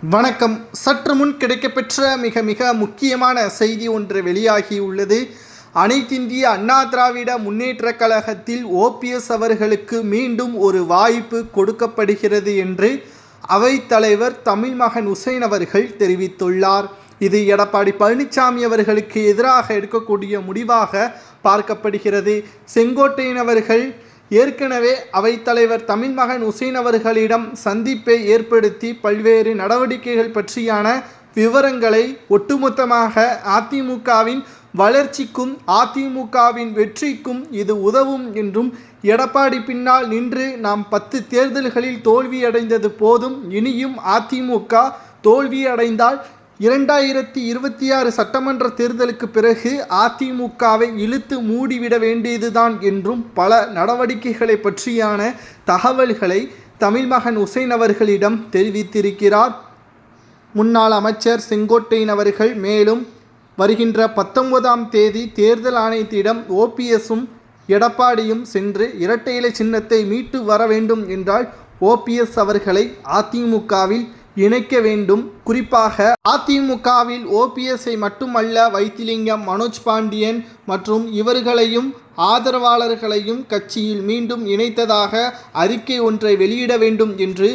வணக்கம். சற்று முன் கிடைக்கப்பெற்ற மிக முக்கியமான செய்தி ஒன்று வெளியாகியுள்ளது. அனைத்திந்திய அண்ணா திராவிட முன்னேற்றக் கழகத்தில் ஓபிஎஸ் அவர்களுக்கு மீண்டும் ஒரு வாய்ப்பு கொடுக்கப்படுகிறது என்று அவைத்தலைவர் தமிழ்மகன் உசேன் அவர்கள் தெரிவித்துள்ளார். இது எடப்பாடி பழனிசாமி அவர்களுக்கு எதிராக எடுக்கக்கூடிய முடிவாக பார்க்கப்படுகிறது. செங்கோட்டையன் அவர்கள் ஏற்கனவே அவைத்தலைவர் தமிழ்மகன் உசேன் அவர்களிடம் சந்திப்பை ஏற்படுத்தி பல்வேறு நடவடிக்கைகள் பற்றியான விவரங்களை ஒட்டுமொத்தமாக அதிமுகவின் வளர்ச்சிக்கும் அதிமுகவின் வெற்றிக்கும் இது உதவும் என்றும், எடப்பாடி பின்னால் நின்று நாம் 10 தேர்தல்களில் தோல்வியடைந்தது போதும், இனியும் அதிமுக தோல்வியடைந்தால் 2026 சட்டமன்ற தேர்தலுக்கு பிறகு அதிமுகவை இழுத்து மூடிவிட வேண்டியதுதான் என்றும் பல நடவடிக்கைகளை பற்றியான தகவல்களை தமிழ்மகன் உசேன் அவர்களிடம் தெரிவித்திருக்கிறார். முன்னாள் அமைச்சர் செங்கோட்டையன் அவர்கள் மேலும் வருகின்ற 19ஆம் தேதி தேர்தல் ஆணையத்திடம் ஓபிஎஸும் எடப்பாடியும் சென்று இரட்டை இலை சின்னத்தை மீட்டு வர வேண்டும் என்றால் ஓபிஎஸ் அவர்களை அதிமுகவில் இணைக்க வேண்டும். குறிப்பாக அதிமுகவில் ஓபிஎஸ்ஐ மட்டுமல்ல, வைத்திலிங்கம், மனோஜ் பாண்டியன் மற்றும் இவர்களையும் ஆதரவாளர்களையும் கட்சியில் மீண்டும் இணைத்ததாக அறிக்கை ஒன்றை வெளியிட வேண்டும் என்று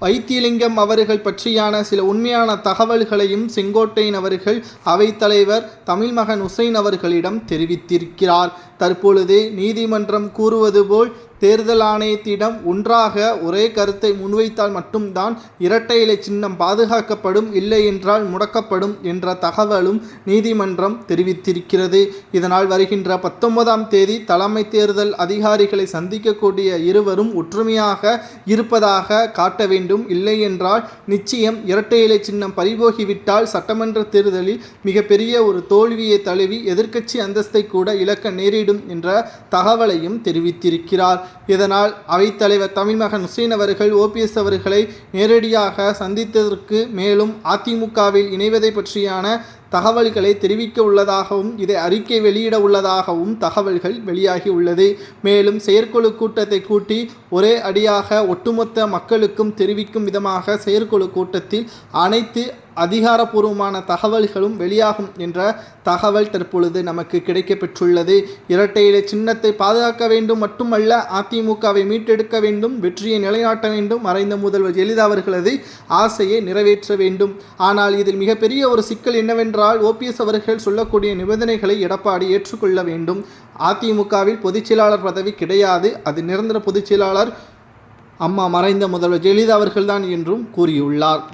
வைத்திலிங்கம் அவர்கள் பற்றியான சில உண்மையான தகவல்களையும் செங்கோட்டையன் அவர்கள் அவைத்தலைவர் தமிழ்மகன் உசேன் அவர்களிடம் தெரிவித்திருக்கிறார். தற்பொழுது நீதிமன்றம் கூறுவது போல் தேர்தல் ஆணையத்திடம் ஒன்றாக ஒரே கருத்தை முன்வைத்தால் மட்டும்தான் இரட்டை இலை சின்னம் பாதுகாக்கப்படும், இல்லை என்றால் முடக்கப்படும் என்ற தகவலும் நீதிமன்றம் தெரிவித்திருக்கிறது. இதனால் வருகின்ற 19ஆம் தேதி தலைமை தேர்தல் அதிகாரிகளை சந்திக்கக்கூடிய இருவரும் ஒற்றுமையாக இருப்பதாக காட்ட வேண்டும். இல்லை என்றால் நிச்சயம் இரட்டை இலை சின்னம் பறிபோகிவிட்டால் சட்டமன்ற தேர்தலில் மிகப்பெரிய ஒரு தோல்வியை தழுவி எதிர்க்கட்சி அந்தஸ்தை கூட இழக்க நேரிடும் என்ற தகவலையும் தெரிவித்திருக்கிறார். இதனால் அவைத்தலைவர் தமிழ்மகன் உசேன் அவர்கள் ஓபிஎஸ் அவர்களை நேரடியாக சந்தித்ததற்கு மேலும் அதிமுகவில் இணைவதை பற்றியான தகவல்களை தெரிவிக்க உள்ளதாகவும், இதை அறிக்கை வெளியிட உள்ளதாகவும் தகவல்கள் வெளியாகி உள்ளது. மேலும் செயற்குழு கூட்டத்தை கூட்டி ஒரே அடியாக ஒட்டுமொத்த மக்களுக்கும் தெரிவிக்கும் விதமாக செயற்குழு கூட்டத்தில் அனைத்து அதிகாரப்பூர்வமான தகவல்களும் வெளியாகும் என்ற தகவல் தற்பொழுது நமக்கு கிடைக்கப்பெற்றுள்ளது. இரட்டை இலை சின்னத்தை பாதுகாக்க வேண்டும் மட்டுமல்ல, அதிமுகவை மீட்டெடுக்க வேண்டும், வெற்றியை நிலைநாட்ட வேண்டும், மறைந்த முதல்வர் ஜெயலலிதா அவர்களது ஆசையை நிறைவேற்ற வேண்டும். ஆனால் இதில் மிகப்பெரிய ஒரு சிக்கல் என்னவென்றால், ஓபிஎஸ் அவர்கள் சொல்லக்கூடிய நிபந்தனைகளை எடப்பாடி ஏற்றுக்கொள்ள வேண்டும். அதிமுகவில் பொதுச்செயலாளர் பதவி கிடையாது, அது நிரந்தர பொதுச்செயலாளர் அம்மா மறைந்த முதல்வர் ஜெயலலிதா அவர்கள்தான் என்றும் கூறியுள்ளார்.